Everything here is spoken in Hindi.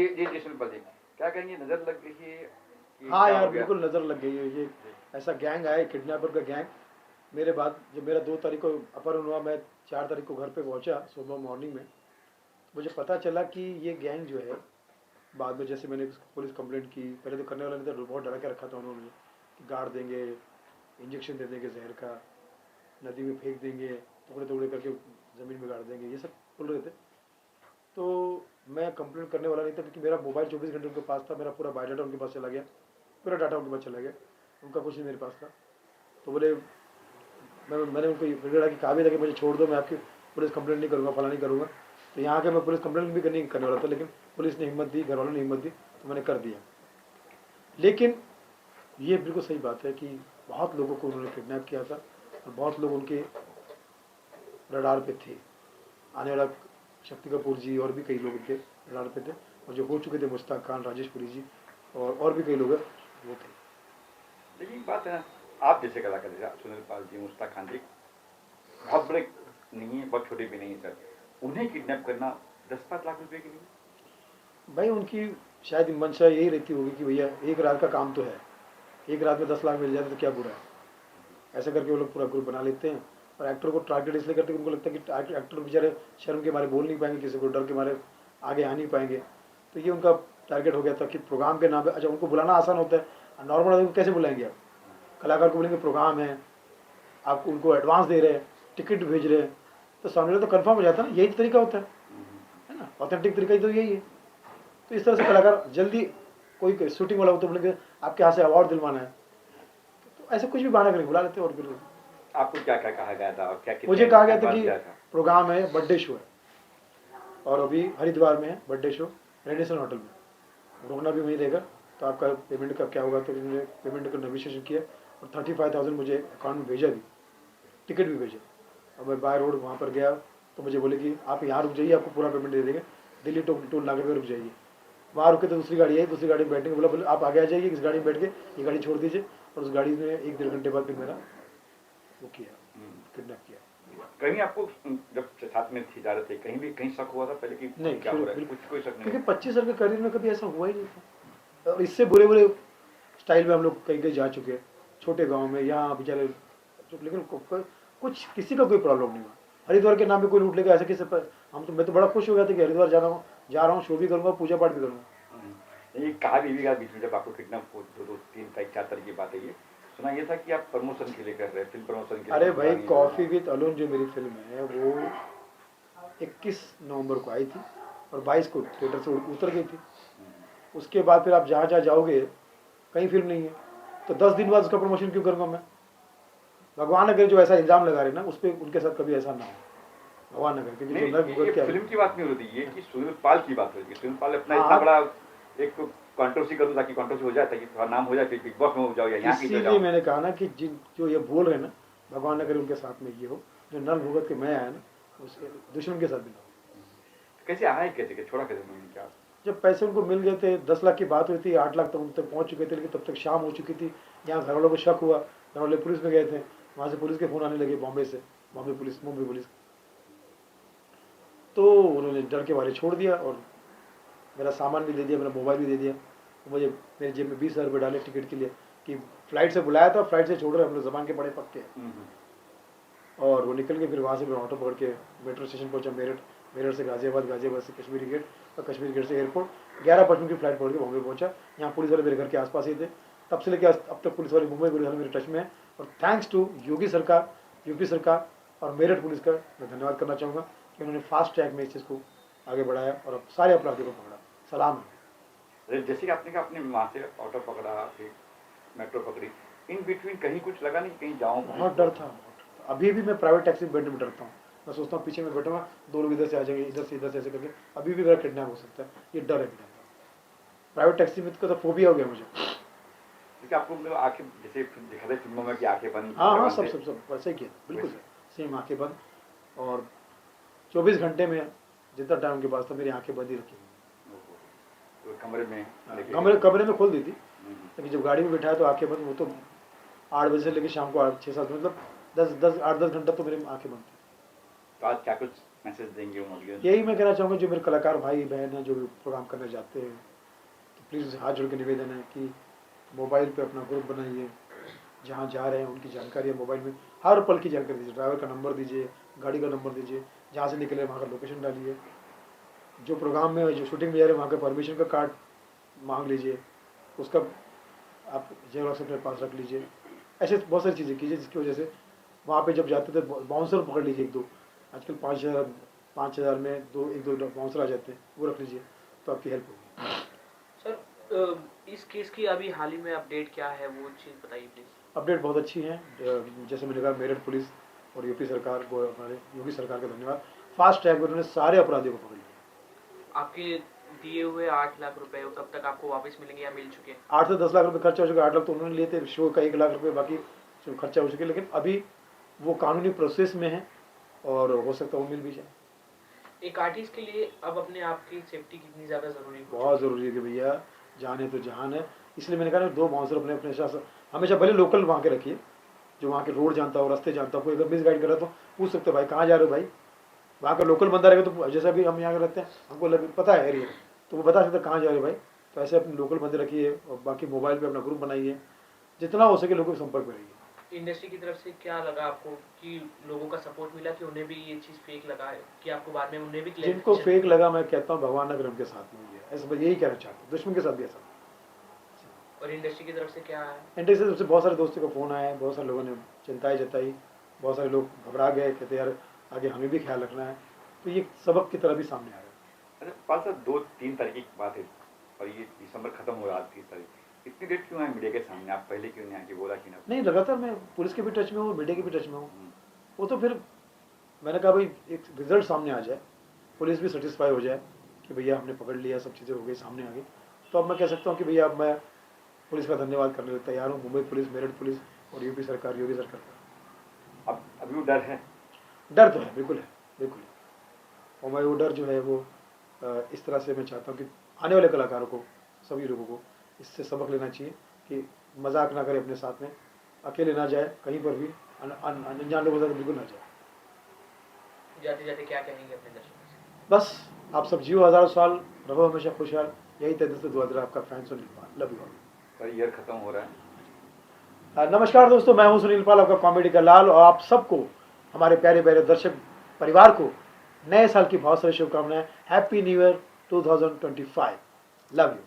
जी जी जी शिल्पा जी, क्या कहेंगे, नजर लग गई है कि हाँ क्या यार, हो गया? बिल्कुल नज़र लग गई है। ये ऐसा गैंग आया, किडनैपर का गैंग। मेरे बाद जब मेरा 2 तारीख को अपहरण हुआ, मैं 4 तारीख को घर पे पहुंचा सुबह मॉर्निंग में, मुझे पता चला कि ये गैंग जो है, बाद में जैसे मैंने पुलिस कंप्लेंट की, पहले तो करने वाले ने तो बहुत डरा के रखा था उन्होंने कि गाड़ देंगे, इंजेक्शन दे देंगे जहर का, नदी में फेंक देंगे, टुकड़े टुकड़े करके ज़मीन में गाड़ देंगे, ये सब बोल रहे थे। तो मैं कंप्लेंट करने वाला नहीं था, क्योंकि मेरा मोबाइल 24 घंटे उनके पास था, मेरा पूरा बायोडाटा उनके पास चला गया, पूरा डाटा उनके पास चला गया, उनका कुछ नहीं मेरे पास था। तो बोले, मैंने उनको ये कहा भी था कि मुझे छोड़ दो, मैं आपकी पुलिस कंप्लेंट नहीं करूँगा, फला नहीं करूँगा। तो यहाँ के मैं पुलिस कंप्लेंट भी करने वाला था, लेकिन पुलिस ने हिम्मत दी, घर वालों ने हिम्मत दी, तो मैंने कर दिया। लेकिन ये बिल्कुल सही बात है कि बहुत लोगों को उन्होंने किडनैप किया था, और बहुत लोग उनके रडार पे थे। आने वाला शक्ति कपूर जी और भी कई लोग उनके रडार पे थे, और जो हो चुके थे मुश्ताक खान, राजेश पुरी जी और भी कई लोग हैं, वो थे। लेकिन बात है ना, आप जैसे कलाकार जैसे सुनील पाल जी, मुश्ताक खान जी, बहुत बड़े नहीं है, बहुत छोटे भी नहीं है सर, उन्हें किडनैप करना 10-5 लाख रुपए के लिए। भाई उनकी शायद मंशा यही रहती होगी कि भैया एक रात का काम तो है, एक रात में 10 लाख मिल जाए तो क्या बुरा है। ऐसा करके वो लोग पूरा ग्रुप बना लेते हैं, और एक्टर को टारगेट इसलिए करते हैं, उनको लगता है कि एक्टर बेचारे शर्म के मारे बोल नहीं पाएंगे, किसी को डर के मारे आगे आ नहीं पाएंगे। तो ये उनका टारगेट हो गया था कि प्रोग्राम के नाम पे, अच्छा उनको बुलाना आसान होता है, नॉर्मल आदमी को कैसे बुलाएंगे आप? कलाकार को बोलेंगे प्रोग्राम है, आप उनको एडवांस दे रहे हैं, टिकट भेज रहे हैं, तो सामने वाला तो कंफर्म हो जाता है ना, यही तरीका होता है ना, ऑथेंटिक तरीका ही तो यही है। तो इस तरह से कलाकार जल्दी, कोई शूटिंग वाला हो तो बोलेंगे आपके यहाँ से अवार्ड दिलवाना है, तो ऐसे कुछ भी बहाना करके बुला लेते हैं। और फिर आपको क्या क्या कहा गया था और क्या मुझे कितने कहा गया था एडवांस कि दिया था? प्रोग्राम है, बर्थडे शो है, और अभी हरिद्वार में है बर्थडे शो, रेडिसन होटल में, रुकना भी वहीं रहेगा, तो आपका पेमेंट का क्या होगा। तो उन्होंने पेमेंट का नेगोशिएशन किया, और 35,000 मुझे अकाउंट में भेजा भी, टिकट भी भेजा। और मैं बाय रोड वहाँ पर गया, तो मुझे बोले कि आप यहाँ रुक जाइए, आपको पूरा पेमेंट दे देंगे, दिल्ली टोल नाके पे रुक जाइए। वहाँ रुके तो दूसरी गाड़ी आई, दूसरी गाड़ी में बैठने को बोले आप आगे आ जाइए, इस गाड़ी में बैठ के ये गाड़ी छोड़ दीजिए, और उस गाड़ी में 1-1.5 घंटे बाद फिर मेरा वो किया, किडनैप किया। कहीं आपको जब साथ में थी जा रहे थे, कहीं भी कहीं शक हुआ था पहले कि नहीं, क्या हो रहा है? कुछ कोई शक नहीं, क्योंकि 25 साल के करियर में कभी ऐसा हुआ ही नहीं था, और इससे बुरे बुरे स्टाइल में हम लोग कहीं कहीं जा चुके हैं, छोटे गांव में, यहाँ बेचारे, लेकिन कुछ किसी का कोई प्रॉब्लम नहीं हुआ। हरिद्वार के नाम पे कोई लूट लेगा ऐसा किसी पर, मैं तो बड़ा खुश हो गया था कि हरिद्वार जा रहा हूँ, शो भी करूँगा, पूजा पाठ भी करूँगा। ये कहा भी बीच में जब आपको किडनैप 2-3-4 तारीख की बात है, ये सुना ये था कि आप प्रमोशन के लिए कर रहे हैं, फिल्म प्रमोशन के लिए। अरे भाई, कॉफ़ी विद अलोन जो मेरी फिल्म है वो 21 नवंबर को आई थी, और 22 को थिएटर से उतर गई थी। उसके बाद फिर आप जहाँ जहाँ जाओगे कहीं फिल्म नहीं है, तो 10 दिन बाद उसका प्रमोशन क्यों करूँगा मैं? भगवान अगर जो ऐसा इल्ज़ाम लगा रहे ना, उस पर उनके साथ कभी ऐसा ना हो, भगवान अगर, क्योंकि जो नर्क भुगत के फिल्म की बात नहीं हो रही, ये कि सुनील पाल की बात हो रही है। सुनील पाल अपना इतना बड़ा एक कंट्रोवर्सी कर दो ताकि कंट्रोवर्सी हो जाए, ताकि थोड़ा नाम हो जाए, फिर बिग बॉस में हो जाओ या यहाँ की इसीलिए मैंने कहा ना कि जो ये बोल रहे हैं ना, भगवान न करे उनके साथ में ये हो, जो नल भुगत के मैं आया ना, उसके दुश्मन के साथ भी ना हो। कैसे आया, कैसे छोड़ा, कैसे उन्होंने क्या? जब पैसे उनको मिल गए थे, 10 लाख की बात हुई थी, 8 लाख तक उन तक पहुंच चुके थे, लेकिन तब तक शाम हो चुकी थी। यहाँ घर वालों को शक हुआ, घर वाले पुलिस में गए थे, वहाँ से पुलिस के फ़ोन आने लगे, बॉम्बे से, बॉम्बे पुलिस, मुंबई पुलिस। तो उन्होंने डर के मारे छोड़ दिया, और मेरा सामान भी दे दिया, मेरा मोबाइल भी दे दिया। मुझे मेरे जेब में 20,000 रुपये डाले टिकट के लिए, कि फ्लाइट से बुलाया था, फ्लाइट से छोड़ रहे, हम लोग ज़बान के बड़े पक्के हैं। और वो निकल के फिर वहाँ से मैं ऑटो पकड़ के मेट्रो स्टेशन पहुँचा, मेरठ से गाजियाबाद, गाजियाबाद से कश्मीरी गेट, और कश्मीरी गेट से एयरपोर्ट, 11:55 की फ्लाइट पकड़ के बॉम्बे पहुँचा। यहाँ पुलिस वाले मेरे घर के आसपास ही थे, तब से लेकर अब तक पुलिस वाले, मुंबई पुलिस वाले मेरे टच में है। और थैंक्स टू योगी सरकार, यूपी सरकार और मेरठ पुलिस का मैं धन्यवाद करना चाहूँगा कि उन्होंने फास्ट ट्रैक में इस चीज़ को आगे बढ़ाया, और अब सारे अपराधियों को पकड़ा। सलाम है। जैसे कि आपने कहा, आपने वहाँ से ऑटो पकड़ा, फिर मेट्रो पकड़ी, इन बिटवीन कहीं कुछ लगा नहीं कहीं जाऊँ? बहुत डर था, अभी भी मैं प्राइवेट टैक्सी में बैठने में डरता हूँ। मैं सोचता हूँ पीछे में बैठूंगा, 2 लोग इधर से आ जाएंगे, इधर से ऐसे करके, अभी भी मेरा किडनैप हो सकता है, ये डर है मेरा। प्राइवेट टैक्सी में तो फोबिया हो गया मुझे। क्योंकि आपको आंखें, जैसे दिखा थे फिल्मों में कि आंखें बंद, हाँ, सब वैसे ही किया, बिल्कुल सेम, आंखें बंद, और 24 घंटे में जितना टाइम उनके पास था, मेरी आंखें बंद ही रखी। कमरे में कमरे में खोल दी थी, लेकिन जब गाड़ी में बैठाया तो आंखें बंद। वो तो 8 बजे से लेकर शाम को 6-7, मतलब 8-10 घंटा तो मेरी आंखें बंद थी। तो आज क्या कुछ मैसेज देंगे उन ऑडियंस? यही मैं कहना चाहूँगा, जो मेरे कलाकार भाई बहन हैं जो भी प्रोग्राम करने जाते हैं, तो प्लीज़ हाथ जोड़ के निवेदन है कि मोबाइल पे अपना ग्रुप बनाइए, जहाँ जा रहे हैं उनकी जानकारी मोबाइल में हर पल की जानकारी दीजिए, ड्राइवर का नंबर दीजिए, गाड़ी का नंबर दीजिए, जहाँ से निकले वहाँ का लोकेशन डालिए, जो प्रोग्राम में जो शूटिंग में जा रहे हैं वहाँ का परमिशन का कार्ड मांग लीजिए, उसका आप जेरॉक्स अपने पास रख लीजिए। ऐसे बहुत सारी चीज़ें कीजिए जिसकी वजह से वहाँ पे जब जाते थे बाउंसर पकड़ लीजिए एक दो, आजकल 5,000 में एक दो बाउंसर आ जाते हैं, वो रख लीजिए तो आपकी हेल्प होगी। सर इस केस की अभी हाल ही में अपडेट क्या है, वो चीज़ बताइए प्लीज़। अपडेट बहुत अच्छी है, जैसे मैंने कहा मेरठ पुलिस और यूपी सरकार को, हमारे योगी सरकार का धन्यवाद, फास्ट ट्रैक में उन्होंने सारे अपराधियों को पकड़ लिया। आपके दिए हुए 8 लाख रुपए वो कब तक आपको वापस मिलेंगे या मिल चुके हैं? 8 से 10 लाख रुपए खर्चा हो चुका, 8 लाख तो उन्होंने लिए थे, शो का 1 लाख रुपए बाकी जो खर्चा हो चुके, लेकिन अभी वो कानूनी प्रोसेस में है और हो सकता है वो मिल भी जाए। एक आर्टिस्ट के लिए अब अपने आप की सेफ्टी कितनी ज़्यादा ज़रूरी है? बहुत ज़रूरी है कि भैया जान है तो जहान है, इसलिए मैंने कहा ना 2 बाउंसर अपने अपने साथ हमेशा भले लोकल वहाँ के रखिए, जो वहाँ के रोड जानता हो, रास्ते जानता हो, कोई अगर मिस गाइड कर रहा तो पूछ सकते हो भाई कहाँ जा रहे हो भाई, वहाँ का लोकल बंदा रहेगा तो जैसा भी हम यहाँ रहते हैं हमको पता है एरिया, तो वो बता सकते कहाँ जा रहे हो भाई। तो ऐसे अपने लोकल बंदे रखिए और बाकी मोबाइल पे अपना ग्रुप बनाइए, जितना हो सके लोगों के संपर्क में रहिए। इंडस्ट्री की तरफ से क्या लगा आपको कि लोगों का सपोर्ट मिला कि उन्हें भी ये चीज़ फेक लगा है, कि आपको बाद में उन्हें भी जिनको फेक लगा मैं कहता हूँ भगवान अगर उनके साथ में हुई है, ऐसा यही कहना चाहता हूँ, दुश्मन के साथ भी ऐसा। और इंडस्ट्री की तरफ से क्या है? इंडस्ट्री से सबसे बहुत सारे दोस्तों का फ़ोन आया, बहुत सारे लोगों ने चिंताएं जताई, बहुत सारे लोग घबरा गए, कहते यार आगे हमें भी ख्याल रखना है, तो ये सबक की तरह भी सामने आ रहा है। अच्छा पाल साहब 2-3 तारीख की बात है और ये दिसंबर खत्म हो रहा है 30 तारीख, इतनी डेट क्यों है मीडिया के सामने? आप पहले क्यों नहीं आके बोला कि ना? नहीं, लगातार मैं पुलिस के भी टच में हूँ, मीडिया के भी टच में हूँ, वो तो फिर मैंने कहा भाई एक रिजल्ट सामने आ जाए, पुलिस भी सेटिस्फाई हो जाए कि भैया हमने पकड़ लिया, सब चीज़ें हो गई, सामने आ गई, तो अब मैं कह सकता हूँ कि भैया अब मैं पुलिस का धन्यवाद करने को तैयार हूँ, मुंबई पुलिस, मेरठ पुलिस और यूपी सरकार, योगी सरकार का। अब अभी वो डर है? डर तो है, बिल्कुल है, बिल्कुल है, और मैं वो डर जो है वो इस तरह से मैं चाहता हूँ कि आने वाले कलाकारों को, सभी लोगों को इससे सबक लेना चाहिए कि मजाक ना करें अपने साथ में, अकेले ना जाए कहीं पर भी, अनजान लोगों के साथ बिल्कुल ना जाए। जाते जाते क्या कहेंगे अपने दर्शकों से? बस आप सब जियो 1000 साल, रहो हमेशा खुशहाल, यही तय से दुआ दे आपका fan Sunil Pal, love you all. Sir year खत्म हो रहा है। नमस्कार दोस्तों, मैं हूं सुनील पाल, आपका कॉमेडी का लाल, और आप सबको, हमारे प्यारे प्यारे दर्शक परिवार को नए साल की बहुत सारी शुभकामनाएं। Happy new year 2025, love you.